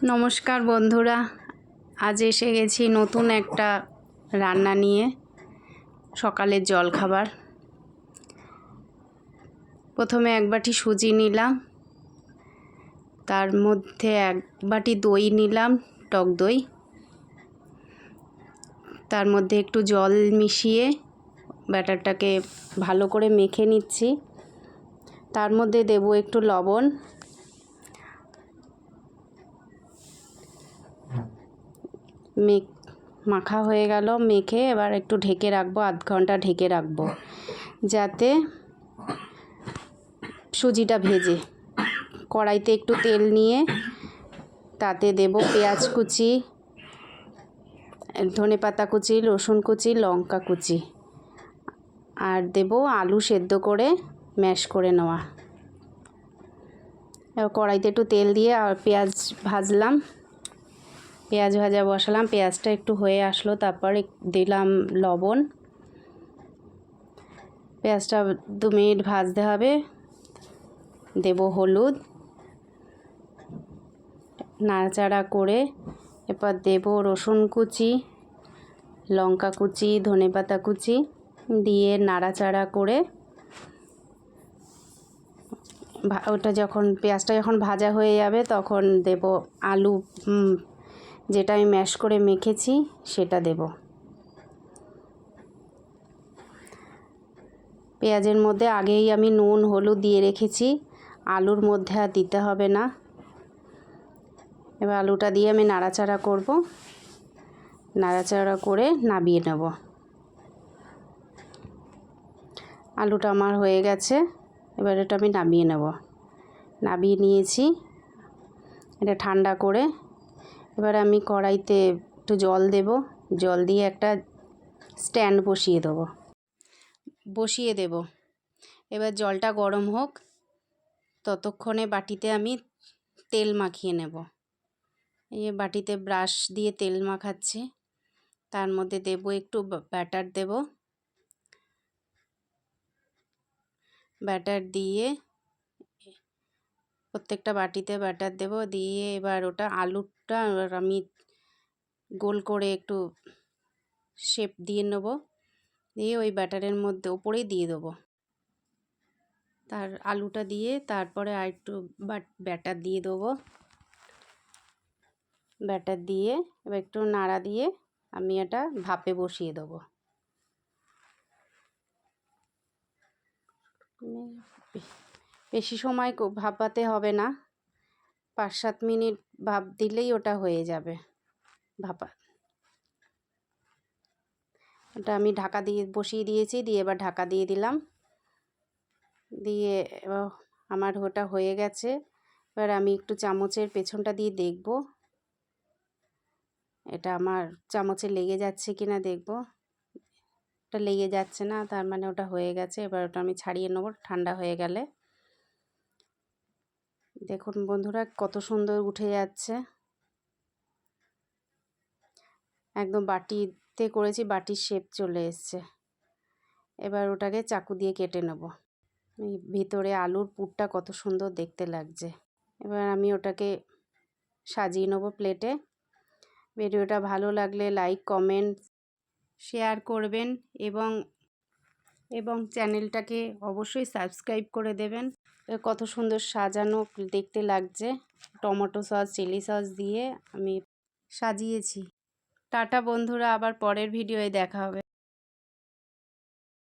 নমস্কার বন্ধুরা, আজ এসে গেছি নতুন একটা রান্না নিয়ে। সকালের জলখাবার। প্রথমে এক বাটি সুজি নিলাম, তার মধ্যে এক বাটি দই নিলাম, টক দই। তার মধ্যে একটু জল মিশিয়ে ব্যাটারটাকে ভালো করে মেখে নিচ্ছি। তার মধ্যে দেব একটু লবণ, মাখা হয়ে গেল। মেখে এবার একটু ঢেকে রাখবো, আধ ঘন্টা ঢেকে রাখবো যাতে সুজিটা ভেজে। কড়াইতে একটু তেল নিয়ে তাতে দেব পেঁয়াজ কুচি, ধনেপাতা কুচি, রসুন কুচি, লঙ্কা কুচি, আর দেব আলু সেদ্ধ করে ম্যাশ করে নেওয়া। এবার কড়াইতে একটু তেল দিয়ে আর পেঁয়াজ ভাজলাম, পেঁয়াজ ভাজা বসালাম। পেঁয়াজটা একটু হয়ে আসলো, তারপর দিলাম লবণ। পেঁয়াজটা 2 মিনিট ভাজতে হবে। দেব হলুদ, নাড়াচাড়া করে এরপর দেব রসুন কুচি, লঙ্কা কুচি, ধনেপাতা কুচি দিয়ে নাড়াচাড়া করে ওটা যখন পেঁয়াজটা যখন ভাজা হয়ে যাবে তখন দেব আলু, যেটা আমি ম্যাশ করে মেখেছি সেটা দেব। পেঁয়াজের মধ্যে আগেই আমি নুন হলুদ দিয়ে রেখেছি, আলুর মধ্যে আর দিতে হবে না। এবার আলুটা দিয়ে আমি নাড়াচাড়া করব, নাড়াচাড়া করে নামিয়ে নেব। আলুটা আমার হয়ে গেছে, এবার এটা আমি নামিয়ে নেব। নামিয়ে নিয়েছি, এটা ঠান্ডা করে এবার আমি কড়াইতে একটু জল দেব। জল দিয়ে একটা স্ট্যান্ড বসিয়ে দেব। এবার জলটা গরম হোক, ততক্ষণে বাটিতে আমি তেল মাখিয়ে নেব। এই বাটিতে ব্রাশ দিয়ে তেল মাখাচ্ছি। তার মধ্যে দেব একটু ব্যাটার দেব। ব্যাটার দিয়ে প্রত্যেকটা বাটিতে ব্যাটার দেব। দিয়ে এবার ওটা আলুটা আমি গোল করে একটু শেপ দিয়ে নেব। দিয়ে ওই ব্যাটারের মধ্যে ওপরেই দিয়ে দেবো। তার আলুটা দিয়ে তারপরে আর একটু ব্যাটার দিয়ে দেবো। ব্যাটার দিয়ে এবার একটু নাড়া দিয়ে আমি এটা ভাপে বসিয়ে দেবো। বেশি সময় ভাপাতে হবে না, 5-7 মিনিট ভাপ দিলেই ওটা হয়ে যাবে ভাপা। ওটা আমি ঢাকা দিয়ে বসিয়ে দিয়েছি, দিয়ে এবার ঢাকা দিয়ে দিলাম। দিয়ে এবার আমার ওটা হয়ে গেছে। এবার আমি একটু চামচের পেছনটা দিয়ে দেখব এটা আমার চামচে লেগে যাচ্ছে কিনা দেখব। ওটা লেগে যাচ্ছে না, তার মানে ওটা হয়ে গেছে। এবার ওটা আমি ছাড়িয়ে নেব ঠান্ডা হয়ে গেলে। দেখুন বন্ধুরা কত সুন্দর উঠে যাচ্ছে। একদম বাটিতে করেছি, বাটির শেপ চলে এসছে। এবার ওটাকে চাকু দিয়ে কেটে নেব। ভিতরে আলুর পুরটা কত সুন্দর দেখতে লাগছে। এবার আমি ওটাকে সাজিয়ে নেব প্লেটে। ভিডিওটা ভালো লাগলে লাইক কমেন্ট শেয়ার করবেন এবং চ্যানেলটাকে অবশ্যই সাবস্ক্রাইব করে দেবেন। কত সুন্দর সাজানো দেখতে লাগছে। টমেটো সস, চিলি সস দিয়ে আমি সাজিয়েছি। টাটা বন্ধুরা, আবার পরের ভিডিওয়ে দেখা হবে।